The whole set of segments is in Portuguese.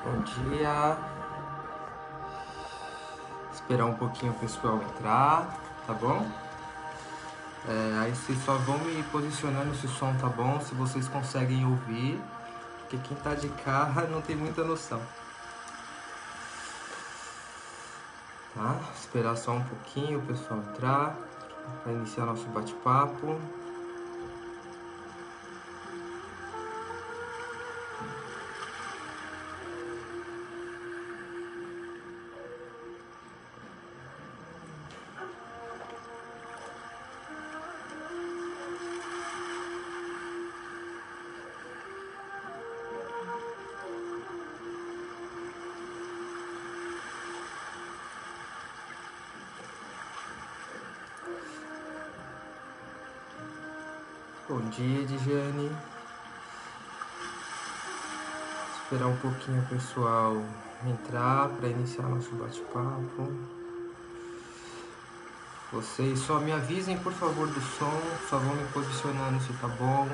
Bom dia. Esperar um pouquinho o pessoal entrar, tá bom? Aí vocês só vão me posicionando se o som tá bom, se vocês conseguem ouvir, porque quem tá de carro não tem muita noção. Tá? Esperar só um pouquinho o pessoal entrar para iniciar nosso bate-papo. Bom dia, Edjane. Esperar um pouquinho o pessoal entrar para iniciar nosso bate-papo. Vocês só me avisem, por favor, do som, só vão me posicionando se tá bom.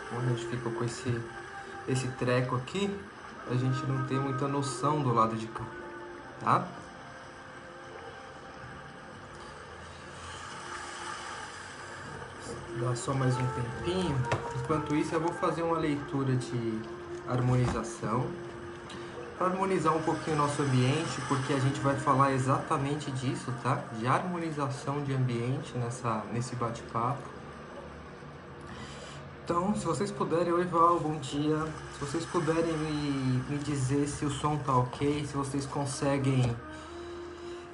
Quando a gente fica com esse treco aqui, a gente não tem muita noção do lado de cá, tá? Dá só mais um tempinho. Enquanto isso, eu vou fazer uma leitura de harmonização para harmonizar um pouquinho o nosso ambiente, porque a gente vai falar exatamente disso, tá? De harmonização de ambiente nesse bate-papo. Então, se vocês puderem, oi Val, bom dia. Se vocês puderem me dizer se o som tá ok, se vocês conseguem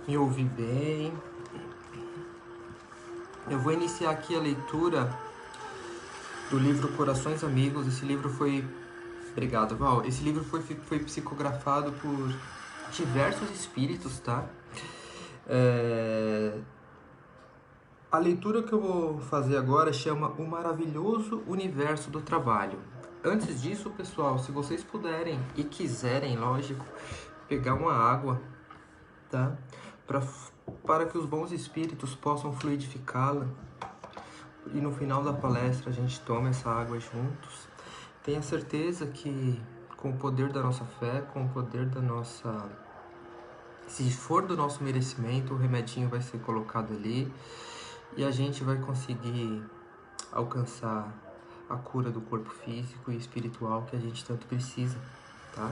me ouvir bem. Eu vou iniciar aqui a leitura do livro Corações Amigos. Esse livro foi... Obrigado, Val. Esse livro foi psicografado por diversos espíritos, tá? A leitura que eu vou fazer agora chama O Maravilhoso Universo do Trabalho. Antes disso, pessoal, se vocês puderem e quiserem, lógico, pegar uma água, tá? Para que os bons espíritos possam fluidificá-la. E no final da palestra a gente toma essa água juntos. Tenha certeza que com o poder da nossa fé, com o poder da nossa... Se for do nosso merecimento, o remedinho vai ser colocado ali e a gente vai conseguir alcançar a cura do corpo físico e espiritual que a gente tanto precisa, tá?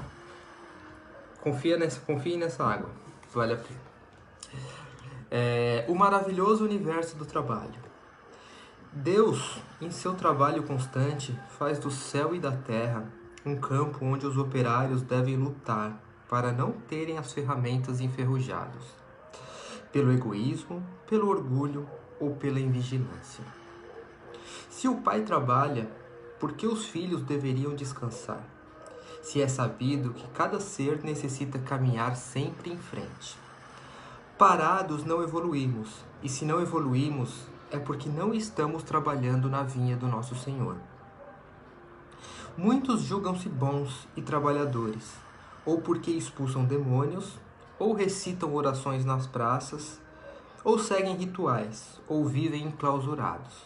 Confie nessa água, vale a pena. O maravilhoso universo do trabalho. Deus, em seu trabalho constante, faz do céu e da terra um campo onde os operários devem lutar para não terem as ferramentas enferrujadas, pelo egoísmo, pelo orgulho ou pela invigilância. Se o pai trabalha, por que os filhos deveriam descansar? Se é sabido que cada ser necessita caminhar sempre em frente. Parados não evoluímos, e se não evoluímos, é porque não estamos trabalhando na vinha do nosso Senhor. Muitos julgam-se bons e trabalhadores, ou porque expulsam demônios, ou recitam orações nas praças, ou seguem rituais, ou vivem enclausurados.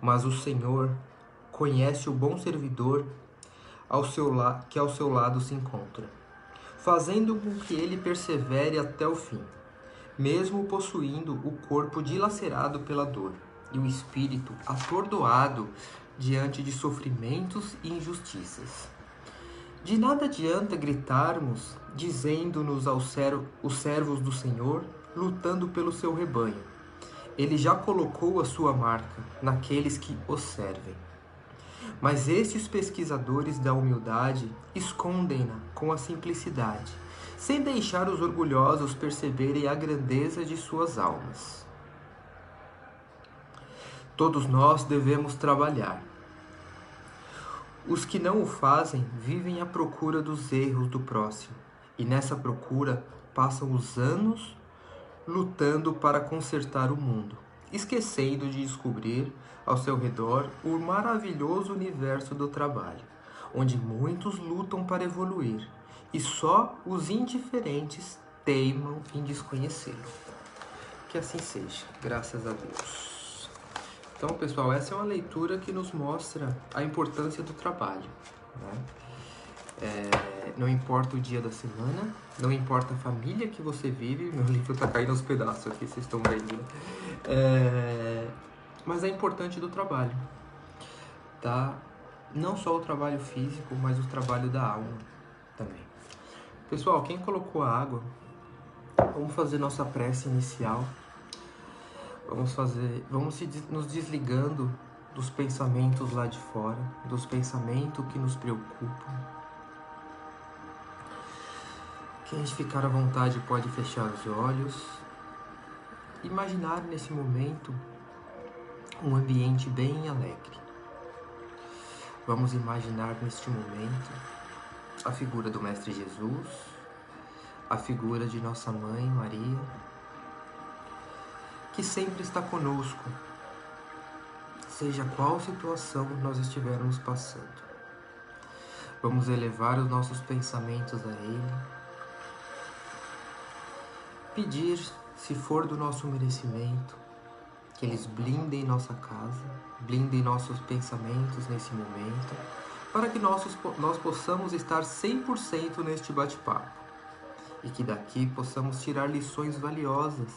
Mas o Senhor conhece o bom servidor que ao seu lado se encontra, fazendo com que ele persevere até o fim, mesmo possuindo o corpo dilacerado pela dor e o espírito atordoado diante de sofrimentos e injustiças. De nada adianta gritarmos, dizendo-nos os servos do Senhor, lutando pelo seu rebanho. Ele já colocou a sua marca naqueles que o servem. Mas estes pesquisadores da humildade escondem-na com a simplicidade, sem deixar os orgulhosos perceberem a grandeza de suas almas. Todos nós devemos trabalhar. Os que não o fazem vivem à procura dos erros do próximo E nessa procura passam os anos lutando para consertar o mundo, esquecendo de descobrir ao seu redor o maravilhoso universo do trabalho, onde muitos lutam para evoluir e só os indiferentes teimam em desconhecê-lo. Que assim seja, graças a Deus. Então, pessoal, essa é uma leitura que nos mostra a importância do trabalho, né? Não importa o dia da semana, não importa a família que você vive. Meu livro tá caindo aos pedaços aqui, vocês estão vendo, né? Mas é importante do trabalho, tá? Não só o trabalho físico, mas o trabalho da alma também. Pessoal, quem colocou a água, vamos fazer nossa prece inicial. Vamos nos desligando dos pensamentos lá de fora, dos pensamentos que nos preocupam. Quem ficar à vontade pode fechar os olhos. Imaginar nesse momento um ambiente bem alegre. Vamos imaginar neste momento a figura do Mestre Jesus, a figura de nossa Mãe Maria, que sempre está conosco, seja qual situação nós estivermos passando. Vamos elevar os nossos pensamentos a Ele, pedir, se for do nosso merecimento, que eles blindem nossa casa, blindem nossos pensamentos nesse momento, para que nós possamos estar 100% neste bate-papo e que daqui possamos tirar lições valiosas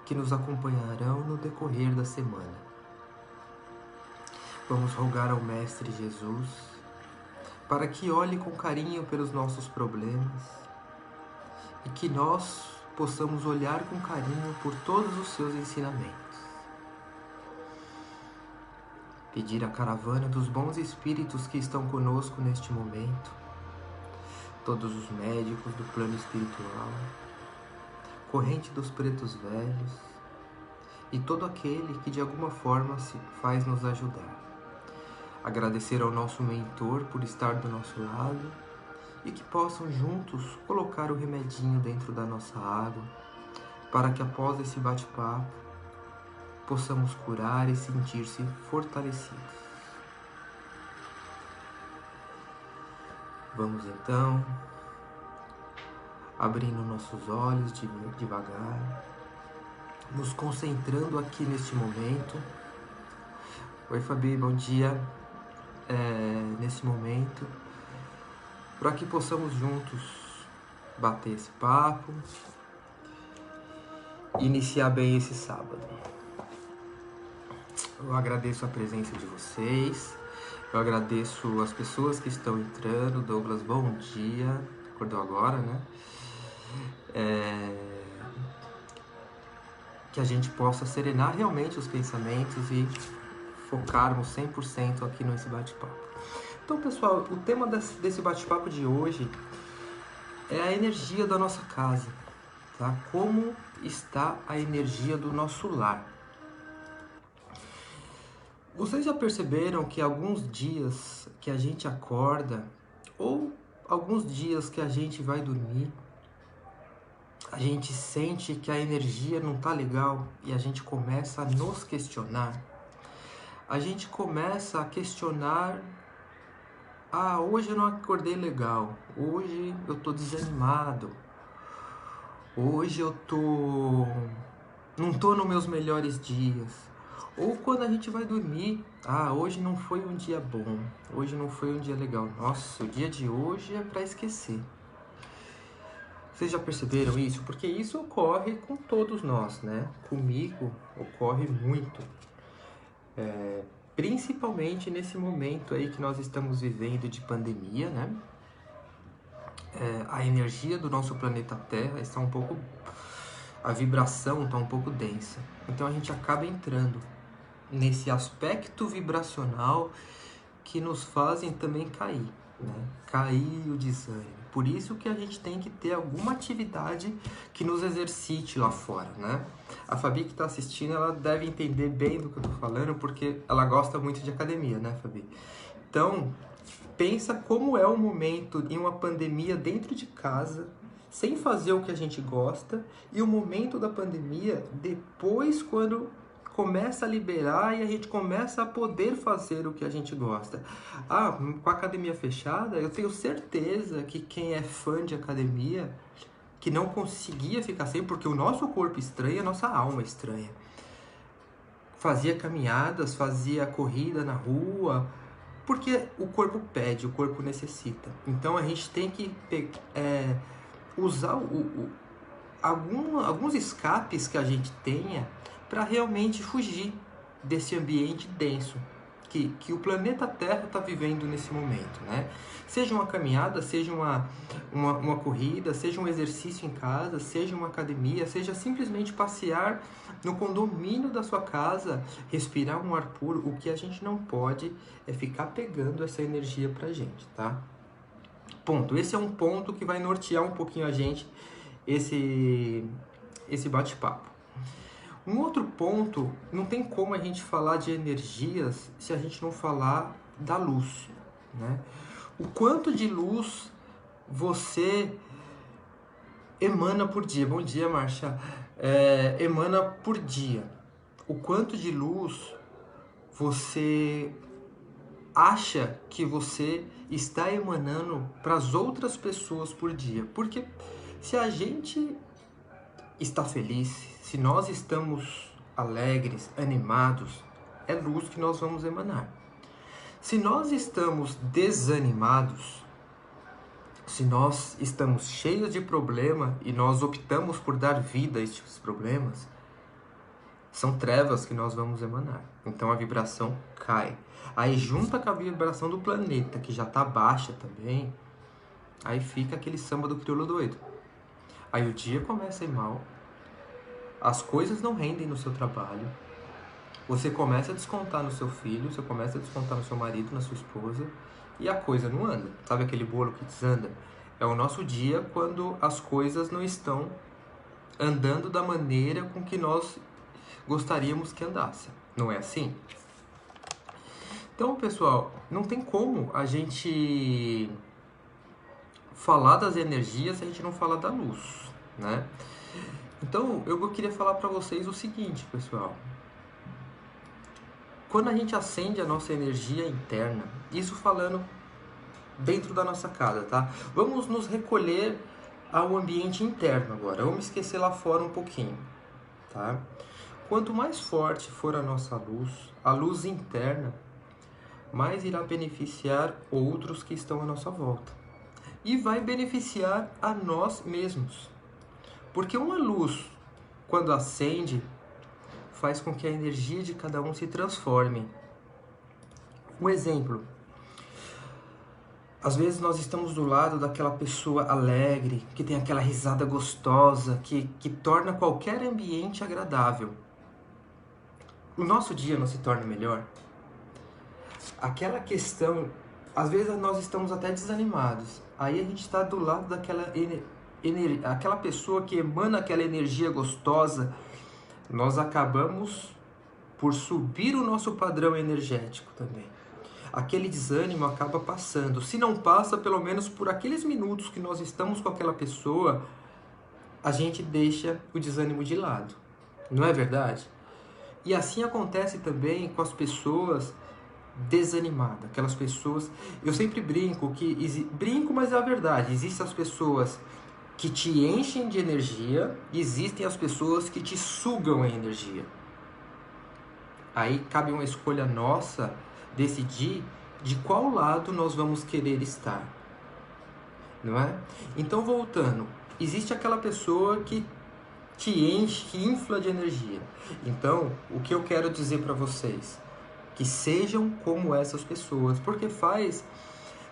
que nos acompanharão no decorrer da semana. Vamos rogar ao Mestre Jesus para que olhe com carinho pelos nossos problemas e que nós possamos olhar com carinho por todos os seus ensinamentos. Pedir à caravana dos bons espíritos que estão conosco neste momento, todos os médicos do plano espiritual, corrente dos pretos velhos e todo aquele que de alguma forma se faz nos ajudar. Agradecer ao nosso mentor por estar do nosso lado e que possam juntos colocar o remedinho dentro da nossa água, para que após esse bate-papo possamos curar e sentir-se fortalecidos. Vamos então abrindo nossos olhos devagar, nos concentrando aqui neste momento. Oi, Fabi, bom dia. Nesse momento, para que possamos juntos bater esse papo e iniciar bem esse sábado. Eu agradeço a presença de vocês, eu agradeço as pessoas que estão entrando. Douglas, bom dia, acordou agora, né? Que a gente possa serenar realmente os pensamentos e focarmos 100% aqui nesse bate-papo. Então, pessoal, o tema desse bate-papo de hoje é a energia da nossa casa, tá? Como está a energia do nosso lar? Vocês já perceberam que alguns dias que a gente acorda, ou alguns dias que a gente vai dormir, a gente sente que a energia não tá legal e a gente começa a nos questionar? A gente começa a questionar: hoje eu não acordei legal, hoje eu tô desanimado, hoje eu não tô nos meus melhores dias. Ou quando a gente vai dormir, hoje não foi um dia bom, hoje não foi um dia legal. Nossa, o dia de hoje é para esquecer. Vocês já perceberam isso? Porque isso ocorre com todos nós, né? Comigo ocorre muito. Principalmente nesse momento aí que nós estamos vivendo de pandemia, né? A energia do nosso planeta Terra está a vibração está um pouco densa. Então a gente acaba entrando nesse aspecto vibracional que nos fazem também cair, né? Cair o desânimo. Por isso que a gente tem que ter alguma atividade que nos exercite lá fora, né? A Fabi que está assistindo, ela deve entender bem do que eu tô falando, porque ela gosta muito de academia, né, Fabi? Então, Pensa como é o momento em uma pandemia dentro de casa, sem fazer o que a gente gosta, e o momento da pandemia depois, quando começa a liberar e a gente começa a poder fazer o que a gente gosta. Com a academia fechada, eu tenho certeza que quem é fã de academia, que não conseguia ficar sem, porque o nosso corpo estranha, a nossa alma estranha. Fazia caminhadas, fazia corrida na rua, porque o corpo pede, o corpo necessita. Então a gente tem que usar alguns escapes que a gente tenha para realmente fugir desse ambiente denso que o planeta Terra está vivendo nesse momento, né? Seja uma caminhada, seja uma corrida, seja um exercício em casa, seja uma academia, seja simplesmente passear no condomínio da sua casa, respirar um ar puro. O que a gente não pode é ficar pegando essa energia pra gente, tá? Ponto. Esse é um ponto que vai nortear um pouquinho a gente, esse bate-papo. Um outro ponto, não tem como a gente falar de energias se a gente não falar da luz, né? O quanto de luz você emana por dia? Bom dia, Marcia. Emana por dia. O quanto de luz você acha que você está emanando para as outras pessoas por dia? Porque se a gente está feliz, se nós estamos alegres, animados, é luz que nós vamos emanar. Se nós estamos desanimados, se nós estamos cheios de problema e nós optamos por dar vida a estes problemas, são trevas que nós vamos emanar. Então a vibração cai. Aí junta com a vibração do planeta, que já está baixa também, aí fica aquele samba do crioulo doido. Aí o dia começa a ir mal, as coisas não rendem no seu trabalho, você começa a descontar no seu filho, você começa a descontar no seu marido, na sua esposa, e a coisa não anda. Sabe aquele bolo que desanda? É o nosso dia quando as coisas não estão andando da maneira com que nós gostaríamos que andasse. Não é assim? Então, pessoal, não tem como a gente falar das energias se a gente não falar da luz, né? Então, eu queria falar para vocês o seguinte, pessoal. Quando a gente acende a nossa energia interna, isso falando dentro da nossa casa, tá? Vamos nos recolher ao ambiente interno agora. Vamos esquecer lá fora um pouquinho, tá? Quanto mais forte for a luz interna, mais irá beneficiar outros que estão à nossa volta. E vai beneficiar a nós mesmos. Porque uma luz, quando acende, faz com que a energia de cada um se transforme. Um exemplo. Às vezes nós estamos do lado daquela pessoa alegre, que tem aquela risada gostosa, que torna qualquer ambiente agradável. O nosso dia não se torna melhor? Aquela questão, às vezes nós estamos até desanimados. Aí a gente está do lado daquela aquela pessoa que emana aquela energia gostosa, nós acabamos por subir o nosso padrão energético também. Aquele desânimo acaba passando. Se não passa, pelo menos por aqueles minutos que nós estamos com aquela pessoa, a gente deixa o desânimo de lado. Não é verdade? E assim acontece também com as pessoas desanimadas. Aquelas pessoas... Eu sempre brinco, mas é a verdade. Existem as pessoas que te enchem de energia e existem as pessoas que te sugam a energia. Aí cabe uma escolha nossa decidir de qual lado nós vamos querer estar, não é? Então, voltando, existe aquela pessoa que te enche, que infla de energia. Então, o que eu quero dizer para vocês? Que sejam como essas pessoas, porque faz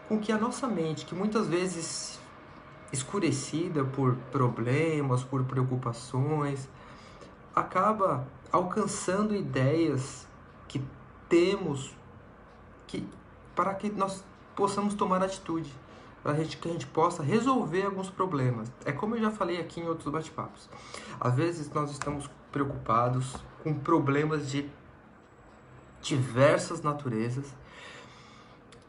com que a nossa mente, que muitas vezes escurecida por problemas, por preocupações, acaba alcançando ideias que temos para que nós possamos tomar atitude, para que a gente possa resolver alguns problemas. É como eu já falei aqui em outros bate-papos. Às vezes nós estamos preocupados com problemas de diversas naturezas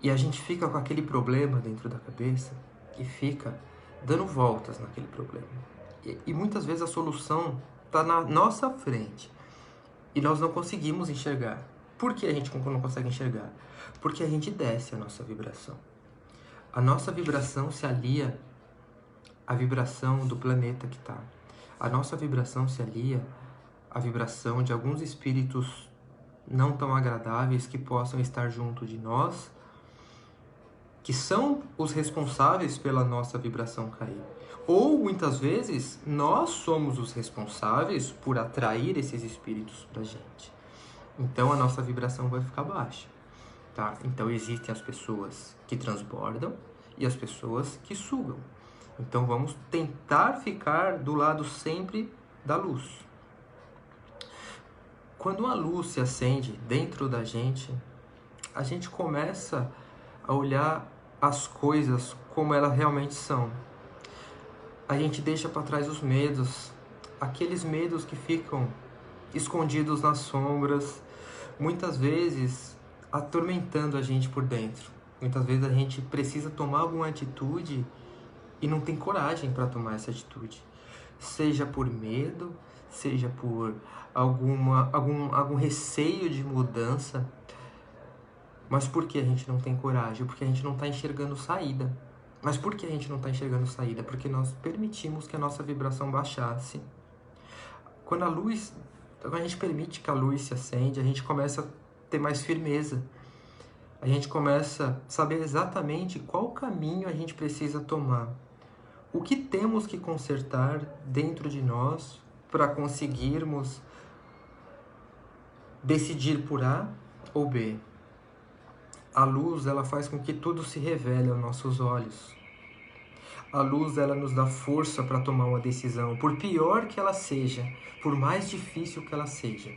E a gente fica com aquele problema dentro da cabeça e fica dando voltas naquele problema. E muitas vezes a solução está na nossa frente e nós não conseguimos enxergar. Por que a gente não consegue enxergar? Porque a gente desce a nossa vibração. A nossa vibração se alia à vibração do planeta que está. A nossa vibração se alia à vibração de alguns espíritos não tão agradáveis que possam estar junto de nós, que são os responsáveis pela nossa vibração cair. Ou, muitas vezes, nós somos os responsáveis por atrair esses espíritos pra gente. Então, a nossa vibração vai ficar baixa, tá? Então, existem as pessoas que transbordam e as pessoas que sugam. Então, vamos tentar ficar do lado sempre da luz. Quando a luz se acende dentro da gente, a gente começa a olhar as coisas como elas realmente são. A gente deixa para trás os medos, aqueles medos que ficam escondidos nas sombras, muitas vezes atormentando a gente por dentro. Muitas vezes a gente precisa tomar alguma atitude e não tem coragem para tomar essa atitude. Seja por medo, seja por algum receio de mudança. Mas por que a gente não tem coragem? Porque a gente não está enxergando saída. Mas por que a gente não está enxergando saída? Porque nós permitimos que a nossa vibração baixasse. Quando a gente permite que a luz se acende, a gente começa a ter mais firmeza. A gente começa a saber exatamente qual caminho a gente precisa tomar. O que temos que consertar dentro de nós para conseguirmos decidir por A ou B. A luz, ela faz com que tudo se revele aos nossos olhos. A luz, ela nos dá força para tomar uma decisão, por pior que ela seja, por mais difícil que ela seja.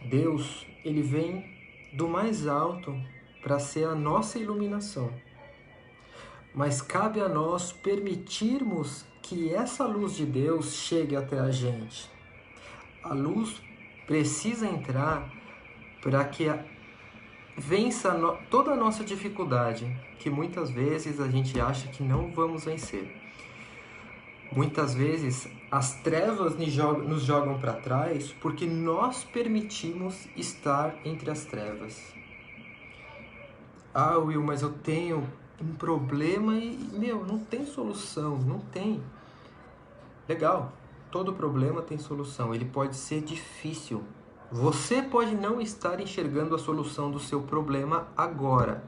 Deus, ele vem do mais alto para ser a nossa iluminação. Mas cabe a nós permitirmos que essa luz de Deus chegue até a gente. A luz precisa entrar para que vença toda a nossa dificuldade, que muitas vezes a gente acha que não vamos vencer. Muitas vezes as trevas nos jogam para trás porque nós permitimos estar entre as trevas. Ah, Will, mas eu tenho um problema e, não tem solução, não tem. Legal, todo problema tem solução, ele pode ser difícil. Você pode não estar enxergando a solução do seu problema agora.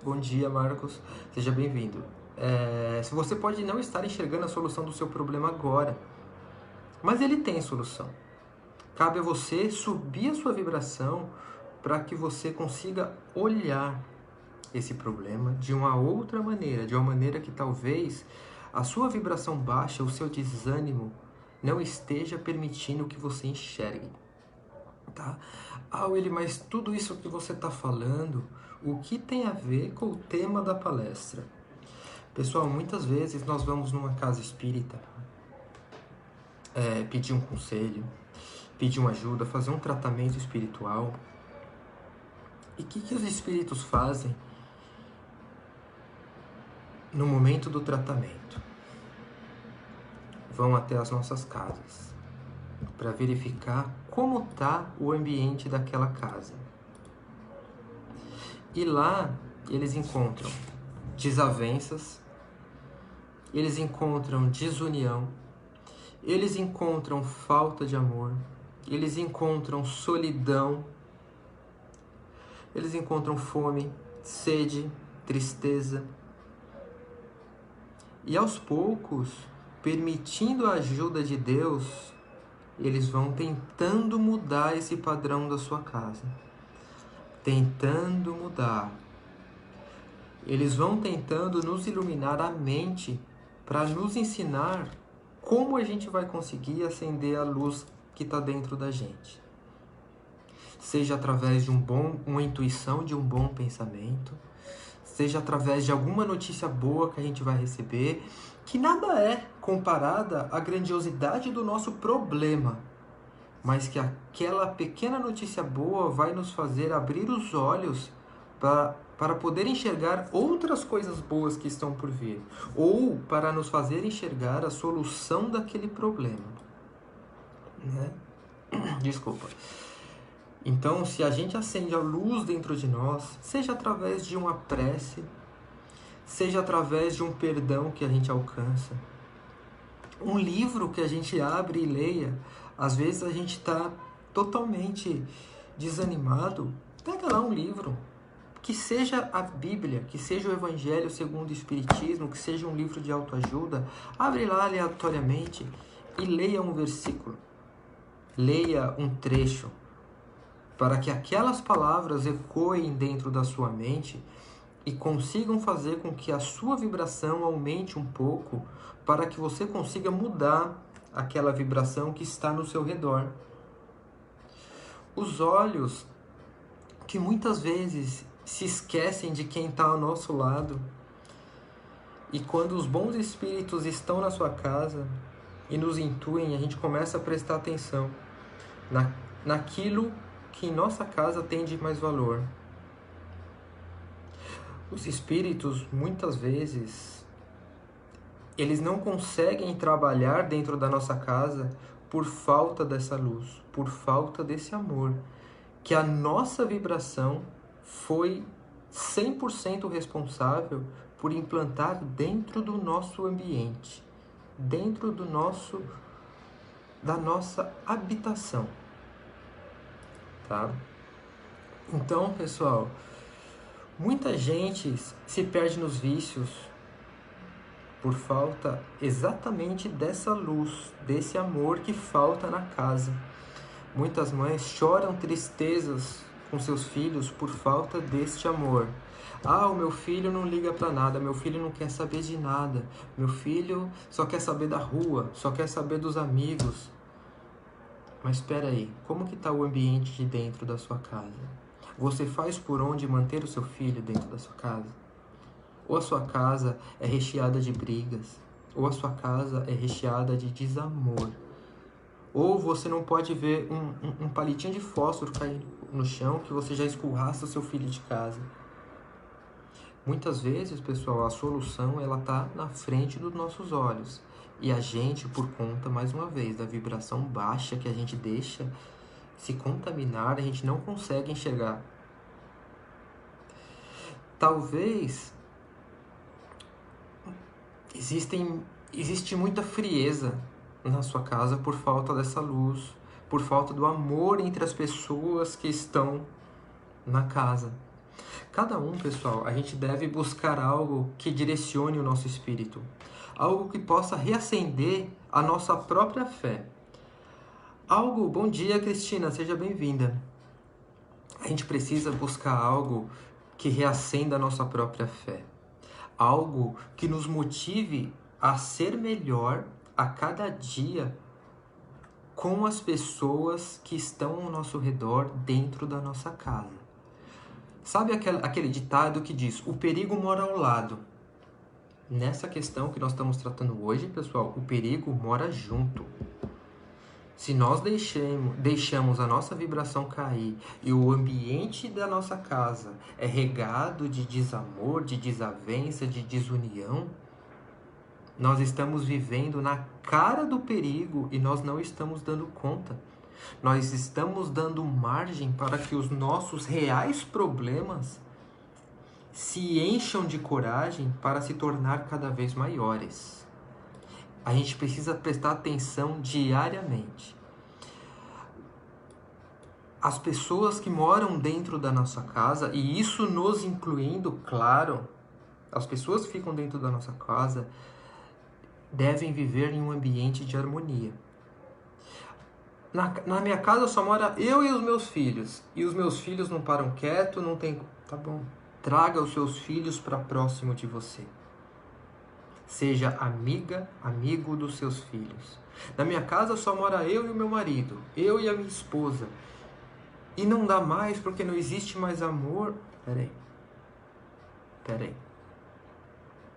Bom dia, Marcos. Seja bem-vindo. Você pode não estar enxergando a solução do seu problema agora, mas ele tem solução. Cabe a você subir a sua vibração para que você consiga olhar esse problema de uma outra maneira, de uma maneira que talvez a sua vibração baixa, o seu desânimo, não esteja permitindo que você enxergue. Tá? Ah, Willy, mas tudo isso que você está falando, o que tem a ver com o tema da palestra? Pessoal, muitas vezes nós vamos numa casa espírita pedir um conselho, pedir uma ajuda, fazer um tratamento espiritual. E o que os espíritos fazem no momento do tratamento? Vão até as nossas casas para verificar como está o ambiente daquela casa. E lá eles encontram desavenças, eles encontram desunião, eles encontram falta de amor, eles encontram solidão, eles encontram fome, sede, tristeza. E aos poucos, permitindo a ajuda de Deus, eles vão tentando mudar esse padrão da sua casa. Tentando mudar. Eles vão tentando nos iluminar a mente para nos ensinar como a gente vai conseguir acender a luz que está dentro da gente. Seja através de uma intuição de um bom pensamento, seja através de alguma notícia boa que a gente vai receber, que nada é comparada à grandiosidade do nosso problema, mas que aquela pequena notícia boa vai nos fazer abrir os olhos para poder enxergar outras coisas boas que estão por vir, ou para nos fazer enxergar a solução daquele problema, né? Desculpa. Então, se a gente acende a luz dentro de nós, seja através de uma prece, seja através de um perdão que a gente alcança, um livro que a gente abre e leia, às vezes a gente está totalmente desanimado, pega lá um livro, que seja a Bíblia, que seja o Evangelho segundo o Espiritismo, que seja um livro de autoajuda, abre lá aleatoriamente e leia um versículo, leia um trecho, para que aquelas palavras ecoem dentro da sua mente e consigam fazer com que a sua vibração aumente um pouco, para que você consiga mudar aquela vibração que está no seu redor. Os olhos, que muitas vezes se esquecem de quem está ao nosso lado, e quando os bons espíritos estão na sua casa e nos intuem, a gente começa a prestar atenção naquilo que em nossa casa tem de mais valor. Os espíritos, muitas vezes, eles não conseguem trabalhar dentro da nossa casa por falta dessa luz, por falta desse amor, que a nossa vibração foi 100% responsável por implantar dentro do nosso ambiente, dentro da nossa habitação, tá? Então, pessoal, muita gente se perde nos vícios por falta exatamente dessa luz, desse amor que falta na casa. Muitas mães choram tristezas com seus filhos por falta deste amor. Ah, o meu filho não liga para nada, meu filho não quer saber de nada, meu filho só quer saber da rua, só quer saber dos amigos. Mas espera aí, como que está o ambiente de dentro da sua casa? Você faz por onde manter o seu filho dentro da sua casa? Ou a sua casa é recheada de brigas, ou a sua casa é recheada de desamor. Ou você não pode ver um palitinho de fósforo cair no chão que você já escorraça o seu filho de casa. Muitas vezes, pessoal, a solução ela está na frente dos nossos olhos. E a gente, por conta, mais uma vez, da vibração baixa que a gente deixa se contaminar, a gente não consegue enxergar. Talvez existe muita frieza na sua casa por falta dessa luz, por falta do amor entre as pessoas que estão na casa. Cada um, pessoal, a gente deve buscar algo que direcione o nosso espírito, algo que possa reacender a nossa própria fé. Bom dia, Cristina, seja bem-vinda. A gente precisa buscar algo que reacenda a nossa própria fé, algo que nos motive a ser melhor a cada dia com as pessoas que estão ao nosso redor dentro da nossa casa. Sabe aquele ditado que diz, o perigo mora ao lado? Nessa questão que nós estamos tratando hoje, pessoal, o perigo mora junto. Se nós deixamos a nossa vibração cair e o ambiente da nossa casa é regado de desamor, de desavença, de desunião, nós estamos vivendo na cara do perigo e nós não estamos dando conta. Nós estamos dando margem para que os nossos reais problemas se encham de coragem para se tornar cada vez maiores. A gente precisa prestar atenção diariamente. As pessoas que moram dentro da nossa casa, e isso nos incluindo, claro, as pessoas que ficam dentro da nossa casa devem viver em um ambiente de harmonia. Na minha casa só mora eu e os meus filhos. E os meus filhos não param quieto, não tem... Tá bom. Traga os seus filhos para próximo de você. Seja amigo dos seus filhos. Na minha casa só mora eu e o meu marido. Eu e a minha esposa. E não dá mais porque não existe mais amor. Peraí.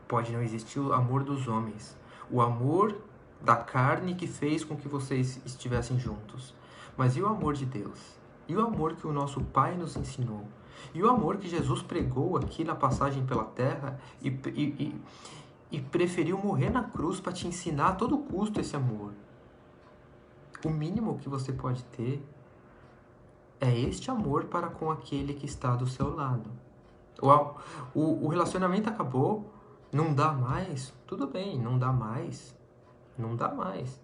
Pode não existir o amor dos homens. O amor da carne que fez com que vocês estivessem juntos. Mas e o amor de Deus? E o amor que o nosso Pai nos ensinou? E o amor que Jesus pregou aqui na passagem pela terra e preferiu morrer na cruz para te ensinar a todo custo esse amor. O mínimo que você pode ter é este amor para com aquele que está do seu lado. O relacionamento acabou, não dá mais, tudo bem, não dá mais. Não dá mais.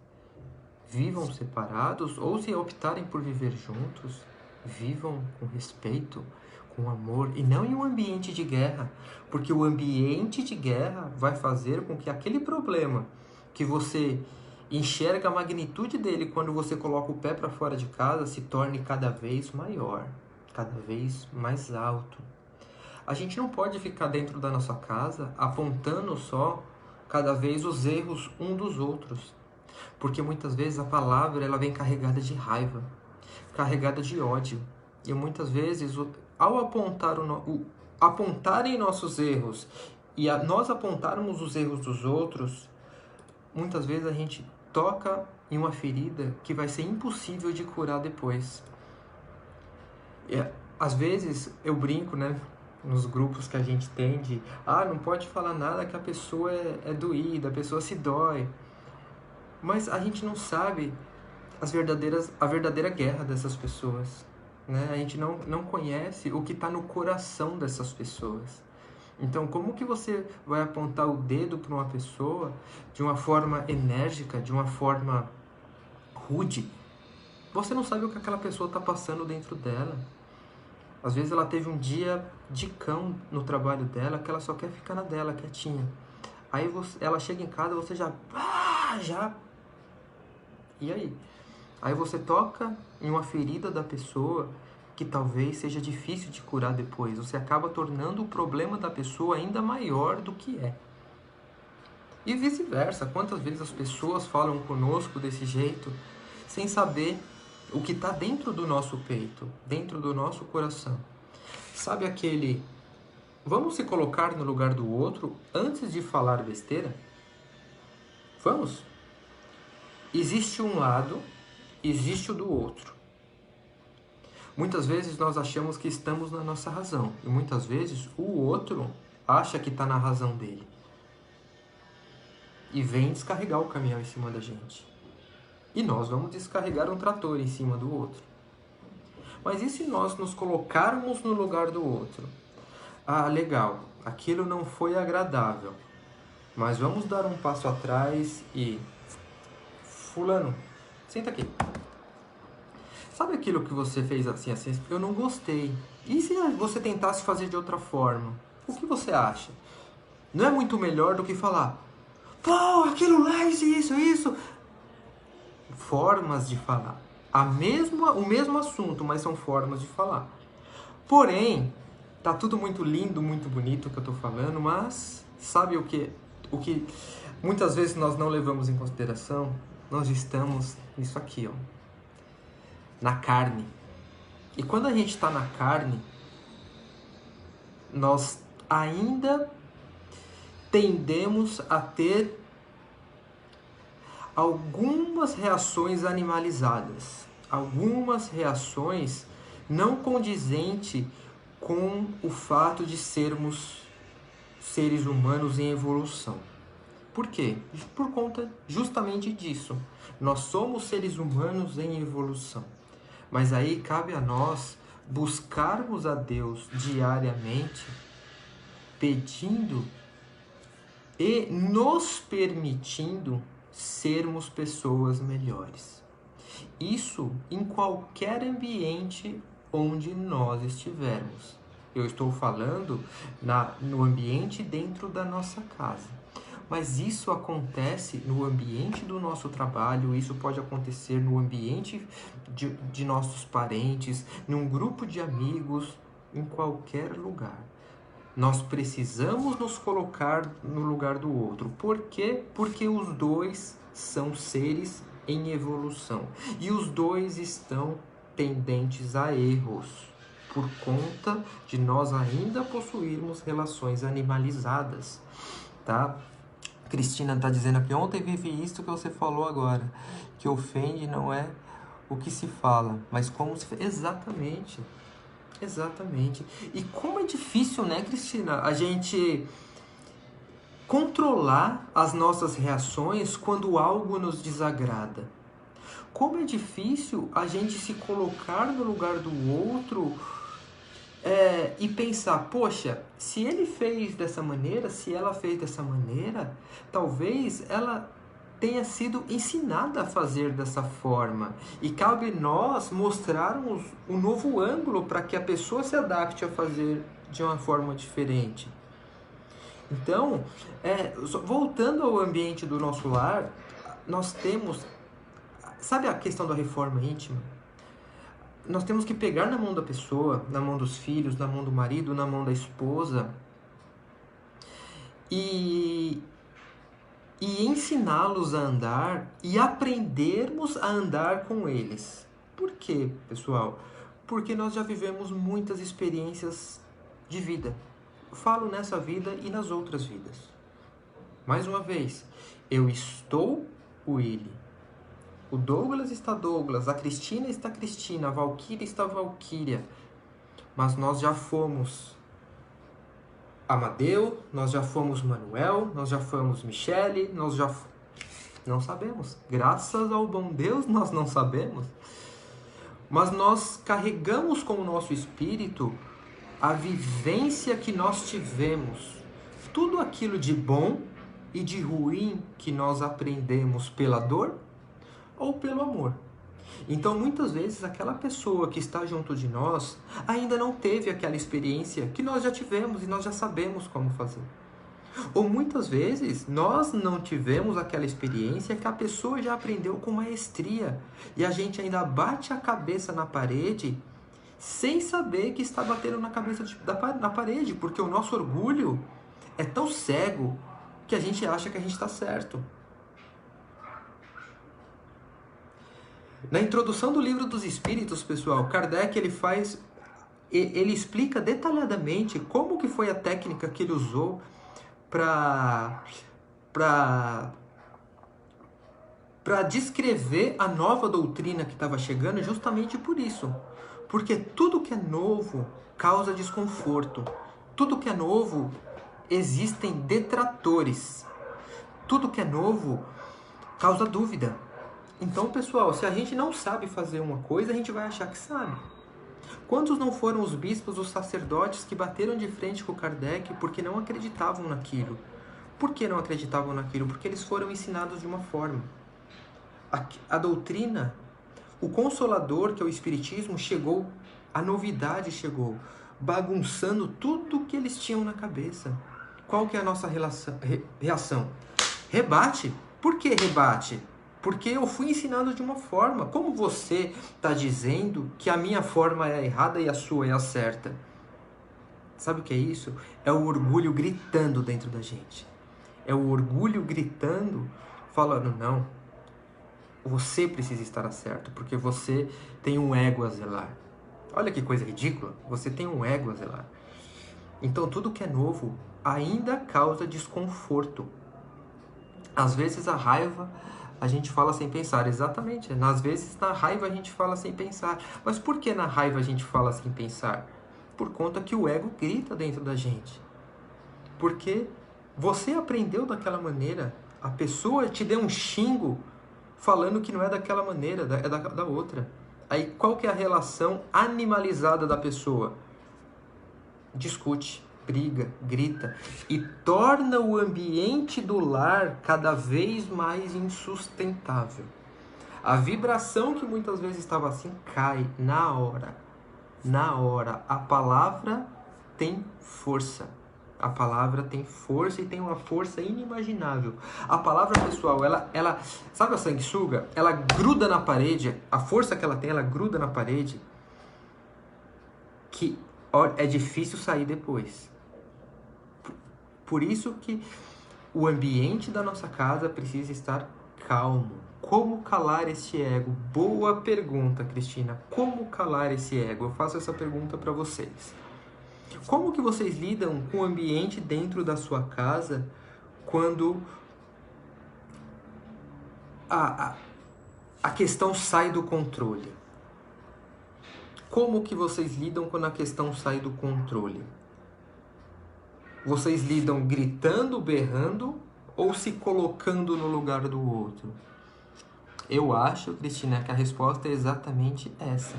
Vivam separados, ou se optarem por viver juntos, vivam com respeito, com amor, e não em um ambiente de guerra, porque o ambiente de guerra vai fazer com que aquele problema que você enxerga a magnitude dele quando você coloca o pé para fora de casa se torne cada vez maior, cada vez mais alto. A gente não pode ficar dentro da nossa casa apontando só cada vez os erros um dos outros, porque muitas vezes a palavra ela vem carregada de raiva, carregada de ódio, e muitas vezes ao apontarem nossos erros e nós apontarmos os erros dos outros, muitas vezes a gente toca em uma ferida que vai ser impossível de curar depois. Às vezes eu brinco, né, nos grupos que a gente tem de não pode falar nada que a pessoa é doída, a pessoa se dói. Mas a gente não sabe a verdadeira guerra dessas pessoas, né? A gente não conhece o que está no coração dessas pessoas. Então, como que você vai apontar o dedo para uma pessoa de uma forma enérgica, de uma forma rude? Você não sabe o que aquela pessoa está passando dentro dela. Às vezes ela teve um dia de cão no trabalho dela, que ela só quer ficar na dela, quietinha. Aí ela chega em casa, você já... E aí? Aí você toca em uma ferida da pessoa que talvez seja difícil de curar depois. Você acaba tornando o problema da pessoa ainda maior do que é. E vice-versa. Quantas vezes as pessoas falam conosco desse jeito, sem saber o que está dentro do nosso peito, dentro do nosso coração. Sabe aquele... Vamos se colocar no lugar do outro antes de falar besteira? Vamos? Existe um lado, existe o do outro. Muitas vezes nós achamos que estamos na nossa razão. E muitas vezes o outro acha que está na razão dele. E vem descarregar o caminhão em cima da gente. E nós vamos descarregar um trator em cima do outro. Mas e se nós nos colocarmos no lugar do outro? Legal, aquilo não foi agradável. Mas vamos dar um passo atrás e... Fulano, senta aqui. Sabe aquilo que você fez assim? Eu não gostei. E se você tentasse fazer de outra forma? O que você acha? Não é muito melhor do que falar... Pô, aquilo lá, isso... Formas de falar. O mesmo assunto, mas são formas de falar. Porém, tá tudo muito lindo, muito bonito que eu tô falando, mas sabe o que muitas vezes nós não levamos em consideração? Nós estamos nisso aqui, ó, na carne. E quando a gente está na carne, nós ainda tendemos a ter algumas reações animalizadas, algumas reações não condizentes com o fato de sermos seres humanos em evolução. Por quê? Por conta justamente disso. Nós somos seres humanos em evolução. Mas aí cabe a nós buscarmos a Deus diariamente, pedindo e nos permitindo sermos pessoas melhores. Isso em qualquer ambiente onde nós estivermos. Eu estou falando no ambiente dentro da nossa casa. Mas isso acontece no ambiente do nosso trabalho, isso pode acontecer no ambiente de nossos parentes, num grupo de amigos, em qualquer lugar. Nós precisamos nos colocar no lugar do outro. Por quê? Porque os dois são seres em evolução. E os dois estão tendentes a erros, por conta de nós ainda possuirmos relações animalizadas, tá? Cristina está dizendo aqui, ontem vivi isso que você falou agora, que ofende não é o que se fala, mas como se... Exatamente. Exatamente. E como é difícil, né, Cristina, a gente controlar as nossas reações quando algo nos desagrada. Como é difícil a gente se colocar no lugar do outro e pensar, poxa, se ele fez dessa maneira, se ela fez dessa maneira, talvez ela tenha sido ensinada a fazer dessa forma. E cabe nós mostrarmos um novo ângulo para que a pessoa se adapte a fazer de uma forma diferente. Então, voltando ao ambiente do nosso lar, nós temos, sabe a questão da reforma íntima? Nós temos que pegar na mão da pessoa, na mão dos filhos, na mão do marido, na mão da esposa e ensiná-los a andar e aprendermos a andar com eles. Por quê, pessoal? Porque nós já vivemos muitas experiências de vida. Eu falo nessa vida e nas outras vidas. Mais uma vez, eu estou o ele. O Douglas está Douglas, a Cristina está Cristina, a Valquíria está Valquíria. Mas nós já fomos Amadeu, nós já fomos Manuel, nós já fomos Michele, nós já... Não sabemos. Graças ao bom Deus nós não sabemos. Mas nós carregamos com o nosso espírito a vivência que nós tivemos. Tudo aquilo de bom e de ruim que nós aprendemos pela dor ou pelo amor. Então, muitas vezes, aquela pessoa que está junto de nós ainda não teve aquela experiência que nós já tivemos e nós já sabemos como fazer. Ou muitas vezes, nós não tivemos aquela experiência que a pessoa já aprendeu com maestria e a gente ainda bate a cabeça na parede sem saber que está batendo na cabeça na parede, porque o nosso orgulho é tão cego que a gente acha que a gente está certo. Na introdução do Livro dos Espíritos, pessoal, Kardec ele explica detalhadamente como que foi a técnica que ele usou para descrever a nova doutrina que estava chegando, justamente por isso. Porque tudo que é novo causa desconforto. Tudo que é novo existem detratores. Tudo que é novo causa dúvida. Então, pessoal, se a gente não sabe fazer uma coisa, a gente vai achar que sabe. Quantos não foram os bispos, os sacerdotes que bateram de frente com Kardec porque não acreditavam naquilo? Por que não acreditavam naquilo? Porque eles foram ensinados de uma forma. A doutrina, o Consolador, que é o Espiritismo, chegou, a novidade chegou, bagunçando tudo que eles tinham na cabeça. Qual que é a nossa reação? Rebate. Por que rebate? Porque eu fui ensinado de uma forma. Como você está dizendo que a minha forma é a errada e a sua é a certa? Sabe o que é isso? É o orgulho gritando dentro da gente. É o orgulho gritando, falando, não, você precisa estar certo, porque você tem um ego a zelar. Olha que coisa ridícula, você tem um ego a zelar. Então tudo que é novo ainda causa desconforto. Às vezes a raiva... a gente fala sem pensar, exatamente. Às vezes na raiva a gente fala sem pensar. Mas por que na raiva a gente fala sem pensar? Por conta que o ego grita dentro da gente. Porque você aprendeu daquela maneira, a pessoa te deu um xingo falando que não é daquela maneira, é da outra. Aí qual que é a relação animalizada da pessoa? Discute, briga, grita e torna o ambiente do lar cada vez mais insustentável. A vibração que muitas vezes estava assim cai na hora. Na hora. A palavra tem força. A palavra tem força e tem uma força inimaginável. A palavra, pessoal, ela sabe a sanguessuga? Ela gruda na parede. A força que ela tem, ela gruda na parede. Que é difícil sair depois. Por isso que o ambiente da nossa casa precisa estar calmo. Como calar esse ego? Boa pergunta, Cristina. Como calar esse ego? Eu faço essa pergunta para vocês. Como que vocês lidam com o ambiente dentro da sua casa quando a questão sai do controle? Como que vocês lidam quando a questão sai do controle? Vocês lidam gritando, berrando ou se colocando no lugar do outro? Eu acho, Cristina, que a resposta é exatamente essa.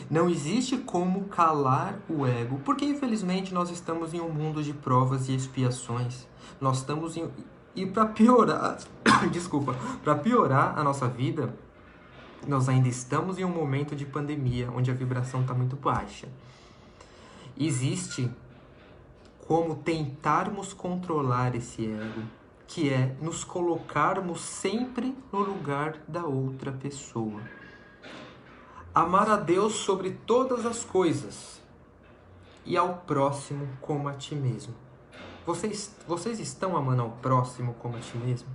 Não existe como calar o ego, porque infelizmente nós estamos em um mundo de provas e expiações. Nós estamos em... E para piorar, desculpa, para piorar a nossa vida, nós ainda estamos em um momento de pandemia, onde a vibração está muito baixa. Existe como tentarmos controlar esse ego, que é nos colocarmos sempre no lugar da outra pessoa. Amar a Deus sobre todas as coisas e ao próximo como a ti mesmo. Vocês estão amando ao próximo como a ti mesmo?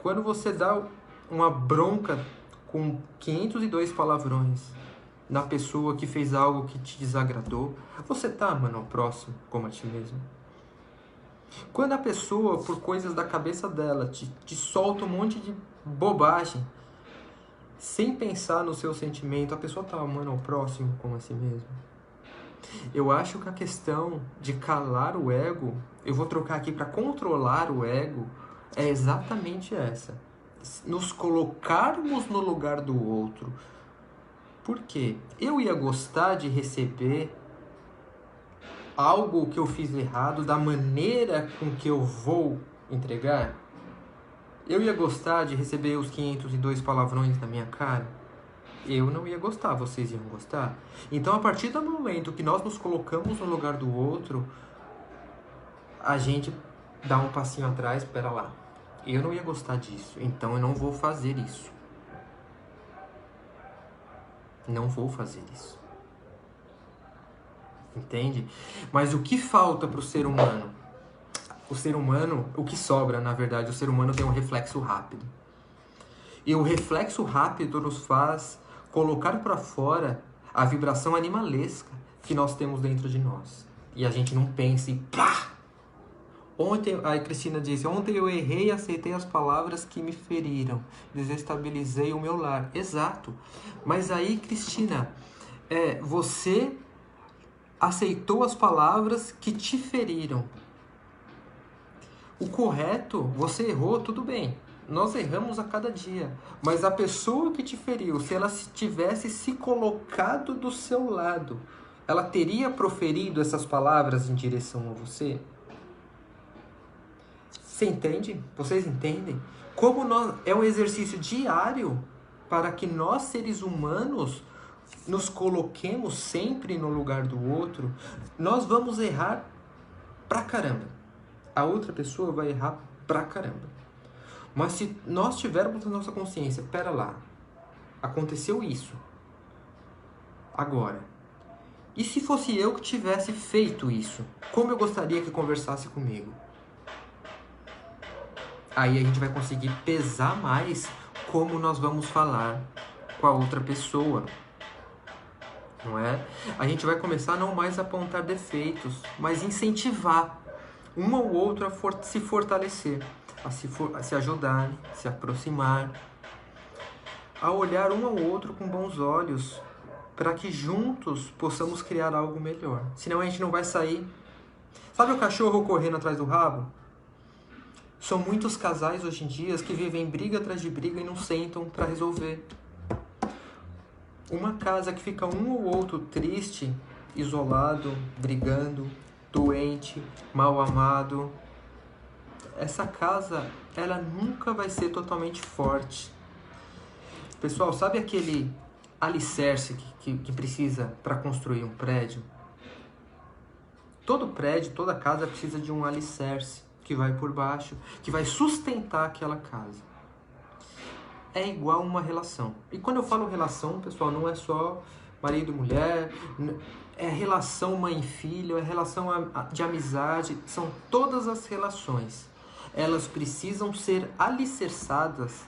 Quando você dá uma bronca com 502 palavrões na pessoa que fez algo que te desagradou, você está amando ao próximo como a ti mesmo? Quando a pessoa, por coisas da cabeça dela, te solta um monte de bobagem, sem pensar no seu sentimento, a pessoa está amando ao próximo como a si mesmo? Eu acho que a questão de calar o ego, eu vou trocar aqui para controlar o ego, é exatamente essa. Nos colocarmos no lugar do outro. Por quê? Eu ia gostar de receber algo que eu fiz errado da maneira com que eu vou entregar? Eu ia gostar de receber os 502 palavrões na minha cara? Eu não ia gostar, vocês iam gostar? Então, a partir do momento que nós nos colocamos no lugar do outro, a gente dá um passinho atrás, pera lá. Eu não ia gostar disso, então eu não vou fazer isso. Não vou fazer isso. Entende? Mas o que falta para o ser humano? O ser humano, o que sobra, na verdade, o ser humano tem um reflexo rápido. E o reflexo rápido nos faz colocar para fora a vibração animalesca que nós temos dentro de nós. E a gente não pensa e pá! Ontem, a Cristina disse, ontem eu errei e aceitei as palavras que me feriram. Desestabilizei o meu lar. Exato. Mas aí, Cristina, você aceitou as palavras que te feriram. O correto, você errou, tudo bem. Nós erramos a cada dia. Mas a pessoa que te feriu, se ela tivesse se colocado do seu lado, ela teria proferido essas palavras em direção a você? Você entende? Vocês entendem? Como é um exercício diário para que nós, seres humanos, nos coloquemos sempre no lugar do outro. Nós vamos errar pra caramba. A outra pessoa vai errar pra caramba. Mas se nós tivermos na nossa consciência, pera lá, aconteceu isso. Agora, e se fosse eu que tivesse feito isso? Como eu gostaria que conversasse comigo? Aí a gente vai conseguir pesar mais como nós vamos falar com a outra pessoa. Não é? A gente vai começar não mais a apontar defeitos, mas incentivar um ao outro a se fortalecer, a se ajudar, se aproximar, a olhar um ao outro com bons olhos, para que juntos possamos criar algo melhor. Senão a gente não vai sair. Sabe o cachorro correndo atrás do rabo? São muitos casais hoje em dia que vivem briga atrás de briga e não sentam para resolver. Uma casa que fica um ou outro triste, isolado, brigando, doente, mal amado, essa casa, ela nunca vai ser totalmente forte. Pessoal, sabe aquele alicerce que precisa para construir um prédio? Todo prédio, toda casa precisa de um alicerce que vai por baixo, que vai sustentar aquela casa. É igual uma relação. E quando eu falo relação, pessoal, não é só marido e mulher, é relação mãe e filho, é relação de amizade, são todas as relações. Elas precisam ser alicerçadas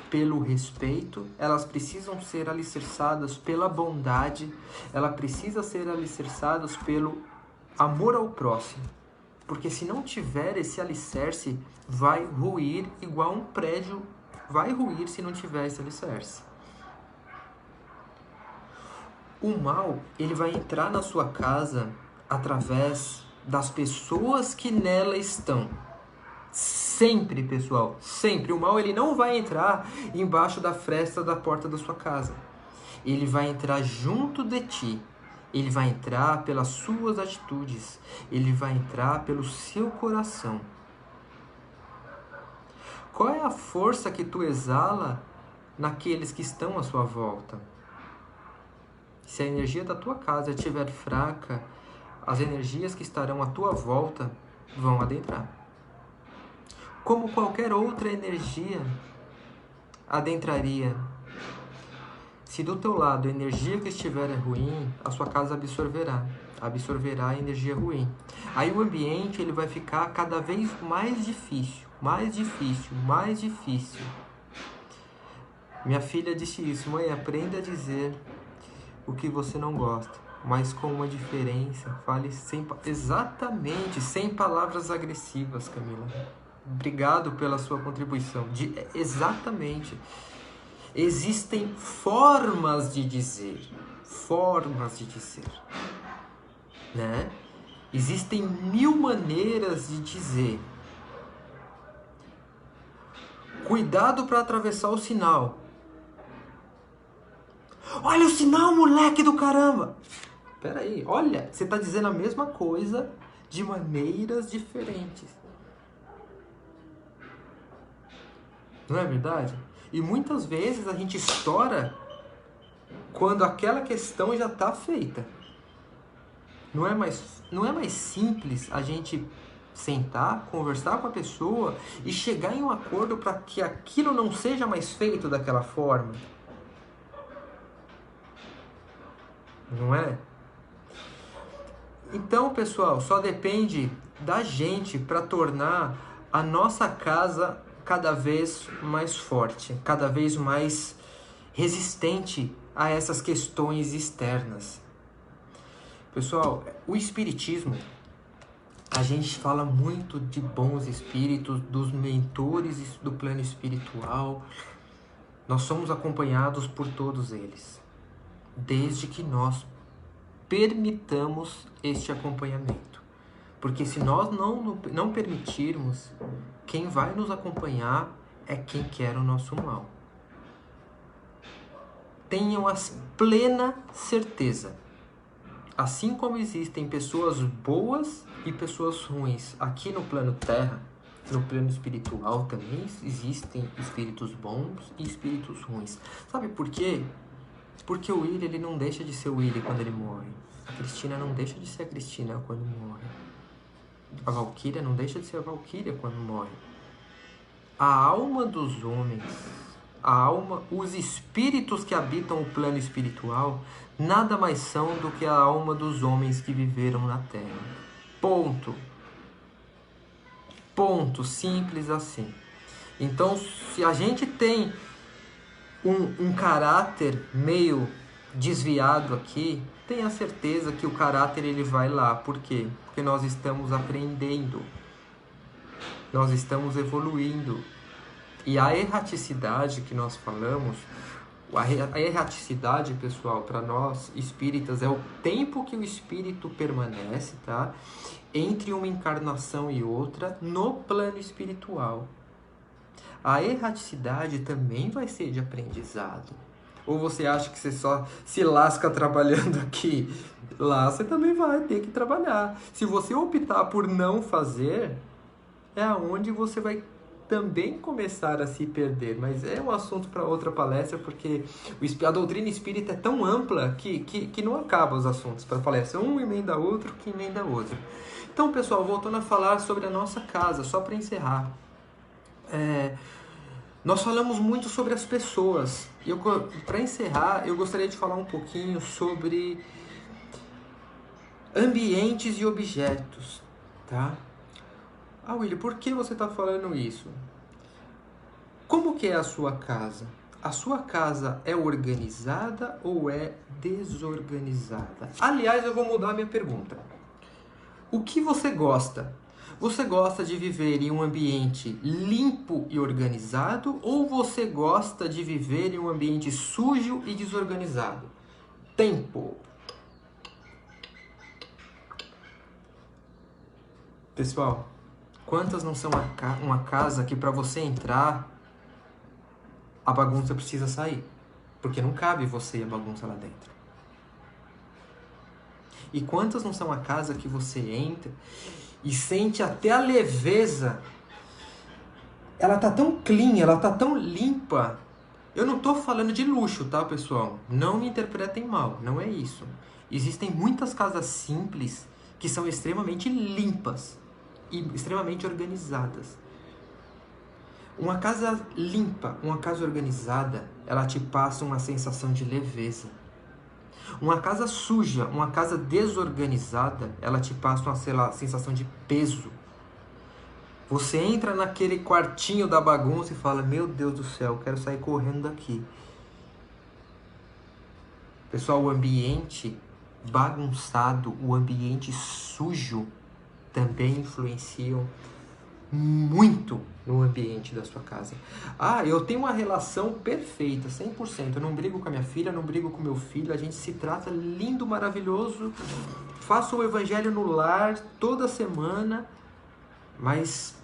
pelo respeito, elas precisam ser alicerçadas pela bondade, ela precisa ser alicerçadas pelo amor ao próximo. Porque se não tiver esse alicerce, vai ruir igual um prédio, vai ruir se não tiver esse alicerce. O mal, ele vai entrar na sua casa através das pessoas que nela estão. Sempre, pessoal, sempre. O mal, ele não vai entrar embaixo da fresta da porta da sua casa. Ele vai entrar junto de ti. Ele vai entrar pelas suas atitudes. Ele vai entrar pelo seu coração. Qual é a força que tu exala naqueles que estão à sua volta? Se a energia da tua casa estiver fraca, as energias que estarão à tua volta vão adentrar. Como qualquer outra energia adentraria. Se do teu lado a energia que estiver é ruim, a sua casa absorverá a energia ruim. Aí o ambiente ele vai ficar cada vez mais difícil. Minha filha disse isso: mãe, aprenda a dizer o que você não gosta, mas com uma diferença, fale exatamente, sem palavras agressivas, Camila. Obrigado pela sua contribuição. Exatamente. Existem formas de dizer, né? Existem 1000 maneiras de dizer. Cuidado para atravessar o sinal. Olha o sinal, moleque do caramba! Peraí, olha, você está dizendo a mesma coisa de maneiras diferentes. Não é verdade? E muitas vezes a gente estoura quando aquela questão já está feita. Não é mais simples a gente sentar, conversar com a pessoa e chegar em um acordo para que aquilo não seja mais feito daquela forma? Não é? Então, pessoal, só depende da gente para tornar a nossa casa cada vez mais forte, cada vez mais resistente a essas questões externas. Pessoal, o espiritismo, a gente fala muito de bons espíritos, dos mentores do plano espiritual. Nós somos acompanhados por todos eles, desde que nós permitamos este acompanhamento. Porque se nós não permitirmos, quem vai nos acompanhar é quem quer o nosso mal. Tenham a plena certeza. Assim como existem pessoas boas e pessoas ruins aqui no plano Terra, no plano espiritual também existem espíritos bons e espíritos ruins. Sabe por quê? Porque o Willy, ele não deixa de ser o Willy quando ele morre. A Cristina não deixa de ser a Cristina quando morre. A Valquíria não deixa de ser a Valquíria quando morre. A alma dos homens, os espíritos que habitam o plano espiritual, nada mais são do que a alma dos homens que viveram na Terra. Ponto. Ponto. Simples assim. Então, se a gente tem um caráter meio desviado aqui, tenha certeza que o caráter ele vai lá. Por quê? Porque nós estamos aprendendo. Nós estamos evoluindo. E a erraticidade que nós falamos, a erraticidade, pessoal, para nós espíritas, é o tempo que o espírito permanece, tá? Entre uma encarnação e outra no plano espiritual. A erraticidade também vai ser de aprendizado. Ou você acha que você só se lasca trabalhando aqui? Lá você também vai ter que trabalhar. Se você optar por não fazer, é aonde você vai também começar a se perder. Mas é um assunto para outra palestra, porque a doutrina espírita é tão ampla que não acaba os assuntos para palestra. Um emenda outro, que emenda outro. Então, pessoal, voltando a falar sobre a nossa casa, só para encerrar. Nós falamos muito sobre as pessoas. Para encerrar, eu gostaria de falar um pouquinho sobre ambientes e objetos, tá? Ah, Willy, por que você está falando isso? Como que é a sua casa? A sua casa é organizada ou é desorganizada? Aliás, eu vou mudar a minha pergunta. O que você gosta? Você gosta de viver em um ambiente limpo e organizado ou você gosta de viver em um ambiente sujo e desorganizado? tempo. Pessoal, quantas não são uma casa que para você entrar, a bagunça precisa sair? Porque não cabe você e a bagunça lá dentro. E quantas não são a casa que você entra e sente até a leveza? Ela tá tão clean, ela tá tão limpa. Eu não tô falando de luxo, tá, pessoal? Não me interpretem mal, não é isso. Existem muitas casas simples que são extremamente limpas e extremamente organizadas. Uma casa limpa, uma casa organizada, ela te passa uma sensação de leveza. Uma casa suja, uma casa desorganizada, ela te passa uma, sei lá, sensação de peso. Você entra naquele quartinho da bagunça e fala, meu Deus do céu, quero sair correndo daqui. Pessoal, o ambiente bagunçado, o ambiente sujo também influenciam muito no ambiente da sua casa. Ah, eu tenho uma relação perfeita, 100%. Eu não brigo com a minha filha, não brigo com meu filho, a gente se trata lindo, maravilhoso. Faço o evangelho no lar toda semana, mas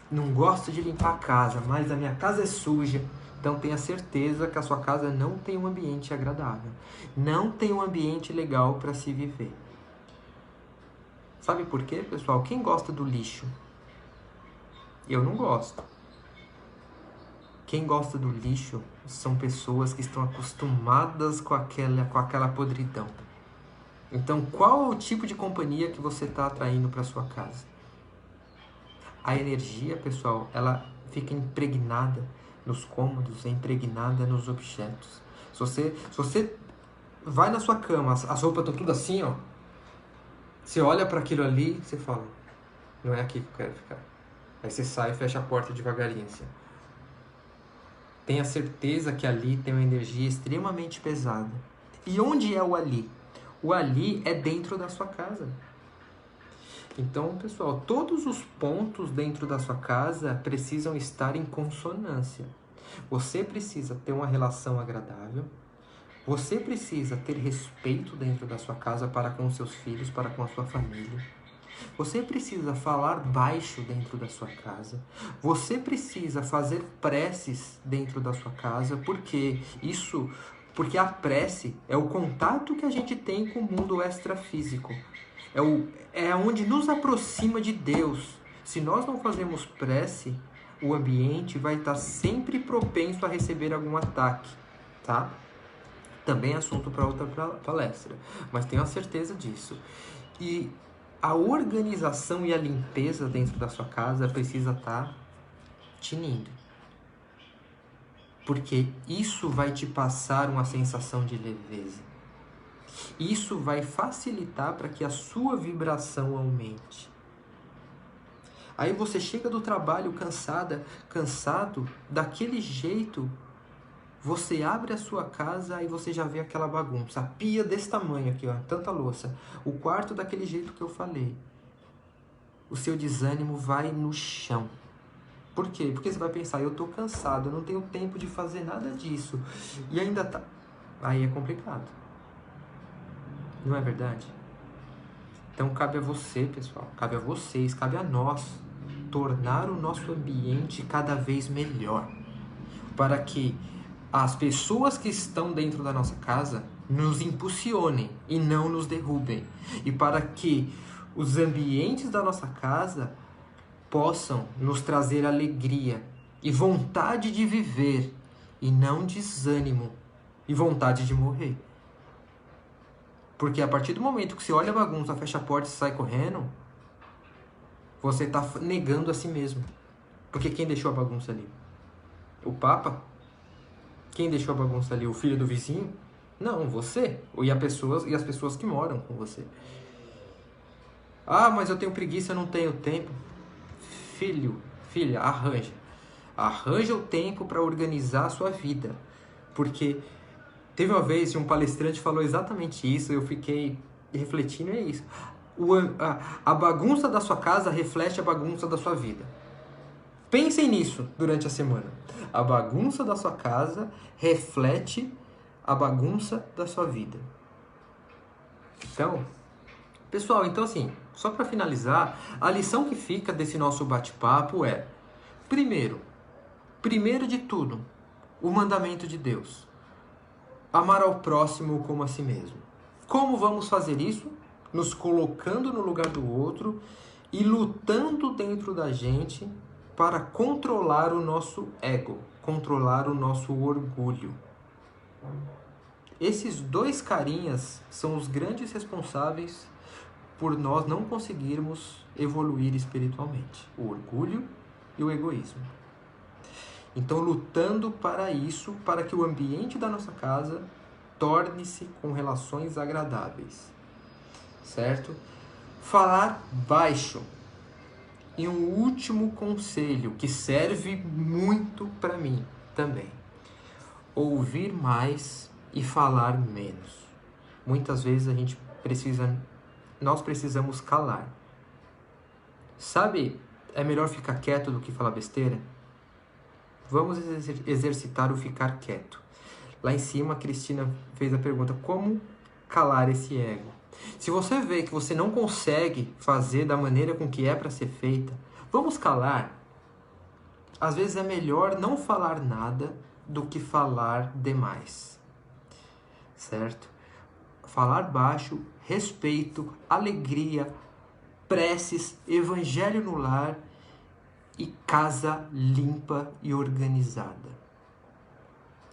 não gosto de limpar a casa, mas a minha casa é suja. Então tenha certeza que a sua casa não tem um ambiente agradável. Não tem um ambiente legal para se viver. Sabe por quê, pessoal? Quem gosta do lixo? Eu não gosto. Quem gosta do lixo são pessoas que estão acostumadas com aquela podridão. Então, qual o tipo de companhia que você está atraindo para sua casa? A energia, pessoal, ela fica impregnada nos cômodos, é impregnada nos objetos. Se você vai na sua cama, as roupas estão tudo assim, ó. Você olha para aquilo ali, você fala, não é aqui que eu quero ficar. Aí você sai e fecha a porta devagarinho, assim. Tenha certeza que ali tem uma energia extremamente pesada. E onde é o ali? O ali é dentro da sua casa. Então, pessoal, todos os pontos dentro da sua casa precisam estar em consonância. Você precisa ter uma relação agradável. Você precisa ter respeito dentro da sua casa para com os seus filhos, para com a sua família. Você precisa falar baixo dentro da sua casa. Você precisa fazer preces dentro da sua casa, porque a prece é o contato que a gente tem com o mundo extrafísico. É onde nos aproxima de Deus. Se nós não fazemos prece, o ambiente vai estar sempre propenso a receber algum ataque, tá? Também é assunto para outra palestra, mas tenho a certeza disso. E a organização e a limpeza dentro da sua casa precisa estar tinindo. Porque isso vai te passar uma sensação de leveza. Isso vai facilitar para que a sua vibração aumente. Aí você chega do trabalho cansado, daquele jeito, você abre a sua casa e você já vê aquela bagunça. A pia desse tamanho aqui, ó, tanta louça. O quarto daquele jeito que eu falei. O seu desânimo vai no chão. Por quê? Porque você vai pensar, eu tô cansado, eu não tenho tempo de fazer nada disso. E ainda tá... Aí é complicado. Não é verdade? Então cabe a você, pessoal. Cabe a vocês, cabe a nós tornar o nosso ambiente cada vez melhor. Para que as pessoas que estão dentro da nossa casa nos impulsionem e não nos derrubem. E para que os ambientes da nossa casa possam nos trazer alegria e vontade de viver, e não desânimo e vontade de morrer. Porque a partir do momento que você olha a bagunça, fecha a porta e sai correndo, você está negando a si mesmo. Porque quem deixou a bagunça ali? O Papa? Quem deixou a bagunça ali? O filho do vizinho? Não, você. E as pessoas que moram com você. Ah, mas eu tenho preguiça, eu não tenho tempo. Filha, arranja. Arranja o tempo para organizar a sua vida. Porque teve uma vez um palestrante falou exatamente isso, eu fiquei refletindo, é isso. A bagunça da sua casa reflete a bagunça da sua vida. Pensem nisso durante a semana. A bagunça da sua casa reflete a bagunça da sua vida. Então, pessoal, então assim, só para finalizar, a lição que fica desse nosso bate-papo é: primeiro de tudo, o mandamento de Deus. Amar ao próximo como a si mesmo. Como vamos fazer isso? Nos colocando no lugar do outro e lutando dentro da gente para controlar o nosso ego, controlar o nosso orgulho. Esses dois carinhas são os grandes responsáveis por nós não conseguirmos evoluir espiritualmente. O orgulho e o egoísmo. Então, lutando para isso, para que o ambiente da nossa casa torne-se com relações agradáveis. Certo? Falar baixo. E um último conselho que serve muito para mim também. Ouvir mais e falar menos. Muitas vezes nós precisamos calar. Sabe, é melhor ficar quieto do que falar besteira? Vamos exercitar o ficar quieto. Lá em cima, a Cristina fez a pergunta: como calar esse ego? Se você vê que você não consegue fazer da maneira com que é para ser feita, vamos calar. Às vezes é melhor não falar nada do que falar demais. Certo? Falar baixo, respeito, alegria, preces, evangelho no lar e casa limpa e organizada.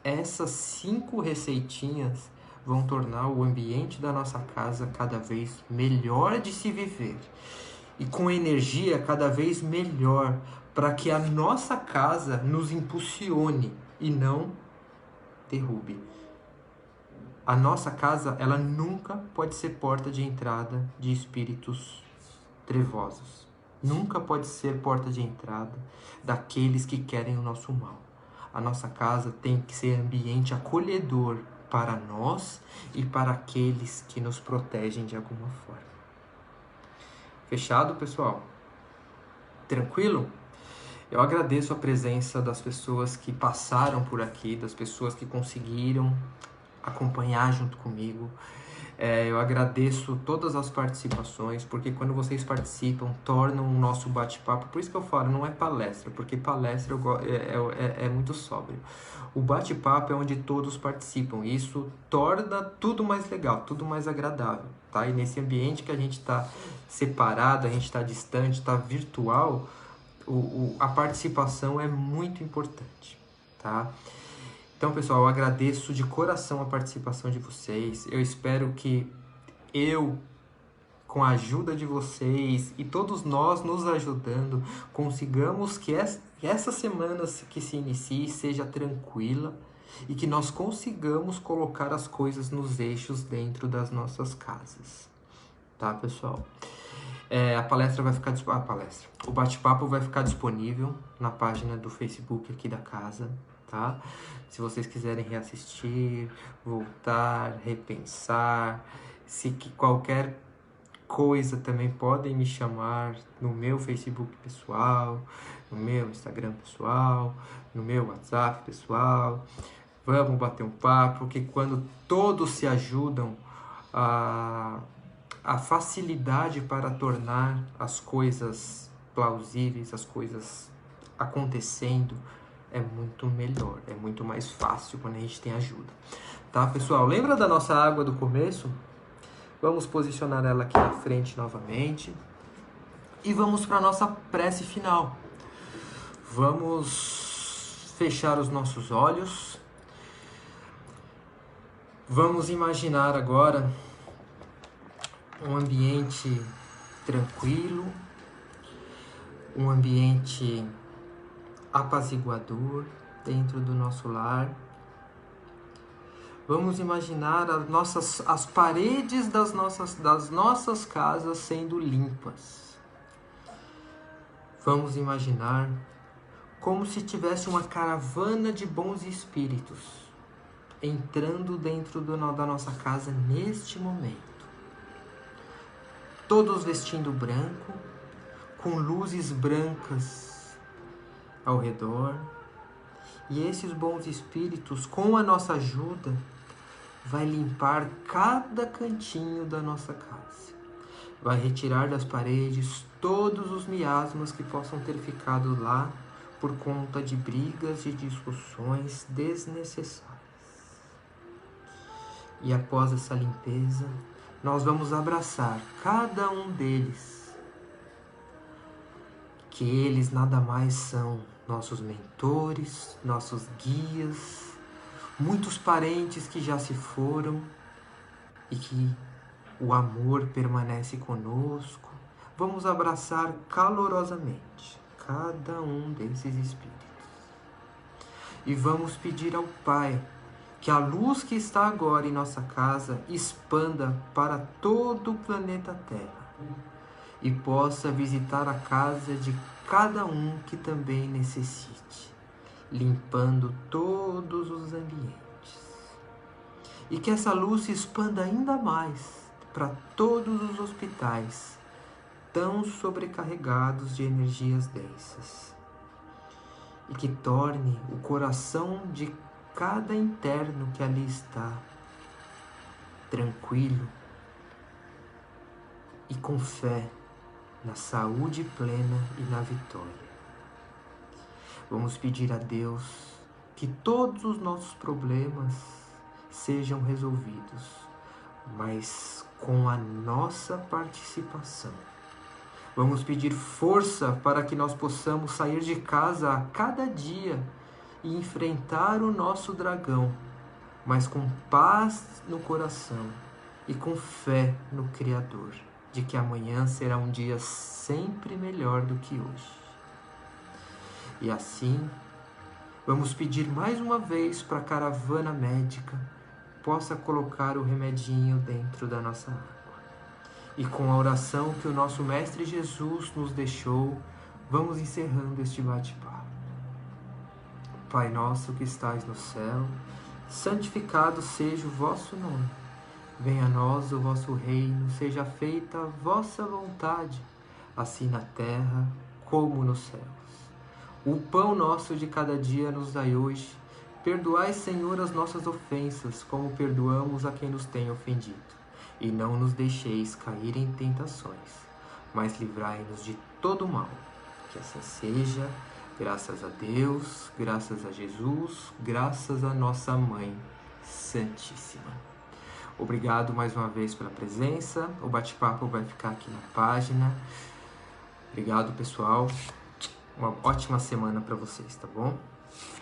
Essas 5 receitinhas vão tornar o ambiente da nossa casa cada vez melhor de se viver e com energia cada vez melhor para que a nossa casa nos impulsione e não derrube. A nossa casa, ela nunca pode ser porta de entrada de espíritos trevosos. Nunca pode ser porta de entrada daqueles que querem o nosso mal. A nossa casa tem que ser ambiente acolhedor para nós e para aqueles que nos protegem de alguma forma. Fechado, pessoal? Tranquilo? Eu agradeço a presença das pessoas que passaram por aqui, das pessoas que conseguiram acompanhar junto comigo. Eu agradeço todas as participações, porque quando vocês participam, tornam o nosso bate-papo. Por isso que eu falo, não é palestra, porque palestra é muito sóbrio. O bate-papo é onde todos participam. Isso torna tudo mais legal, tudo mais agradável, tá? E nesse ambiente que a gente está separado, a gente está distante, está virtual, a participação é muito importante, tá? Então, pessoal, eu agradeço de coração a participação de vocês. Eu espero que com a ajuda de vocês e todos nós nos ajudando, consigamos que essa semana que se inicie seja tranquila e que nós consigamos colocar as coisas nos eixos dentro das nossas casas. Tá, pessoal? A palestra vai ficar... O bate-papo vai ficar disponível na página do Facebook aqui da casa, tá? Se vocês quiserem reassistir, voltar, repensar, se qualquer coisa também podem me chamar no meu Facebook pessoal, no meu Instagram pessoal, no meu WhatsApp pessoal. Vamos bater um papo, porque quando todos se ajudam, a facilidade para tornar as coisas plausíveis, as coisas acontecendo, é muito melhor, é muito mais fácil quando a gente tem ajuda. Tá, pessoal? Lembra da nossa água do começo? Vamos posicionar ela aqui na frente novamente. E vamos para a nossa prece final. Vamos fechar os nossos olhos. Vamos imaginar agora um ambiente tranquilo, um ambiente apaziguador dentro do nosso lar. Vamos imaginar as paredes das nossas casas sendo limpas. Vamos imaginar como se tivesse uma caravana de bons espíritos entrando dentro da nossa casa neste momento. Todos vestindo branco, com luzes brancas ao redor. E esses bons espíritos, com a nossa ajuda, vai limpar cada cantinho da nossa casa. Vai retirar das paredes todos os miasmas que possam ter ficado lá por conta de brigas e discussões desnecessárias. E após essa limpeza, nós vamos abraçar cada um deles, que eles nada mais são nossos mentores, nossos guias, muitos parentes que já se foram e que o amor permanece conosco. Vamos abraçar calorosamente cada um desses espíritos. E vamos pedir ao Pai que a luz que está agora em nossa casa expanda para todo o planeta Terra e possa visitar a casa de cada um que também necessite, limpando todos os ambientes. E que essa luz se expanda ainda mais para todos os hospitais tão sobrecarregados de energias densas. E que torne o coração de cada interno que ali está tranquilo e com fé na saúde plena e na vitória. Vamos pedir a Deus que todos os nossos problemas sejam resolvidos, mas com a nossa participação. Vamos pedir força para que nós possamos sair de casa a cada dia e enfrentar o nosso dragão, mas com paz no coração e com fé no Criador, de que amanhã será um dia sempre melhor do que hoje. E assim, vamos pedir mais uma vez para a caravana médica possa colocar o remedinho dentro da nossa água. E com a oração que o nosso Mestre Jesus nos deixou, vamos encerrando este bate-papo. Pai nosso que estais no céu, santificado seja o vosso nome. Venha a nós o vosso reino, seja feita a vossa vontade, assim na terra como nos céus. O pão nosso de cada dia nos dai hoje. Perdoai, Senhor, as nossas ofensas, como perdoamos a quem nos tem ofendido. E não nos deixeis cair em tentações, mas livrai-nos de todo o mal. Que assim seja, graças a Deus, graças a Jesus, graças a nossa Mãe Santíssima. Obrigado mais uma vez pela presença. O bate-papo vai ficar aqui na página. Obrigado, pessoal. Uma ótima semana para vocês, tá bom?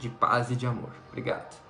De paz e de amor. Obrigado.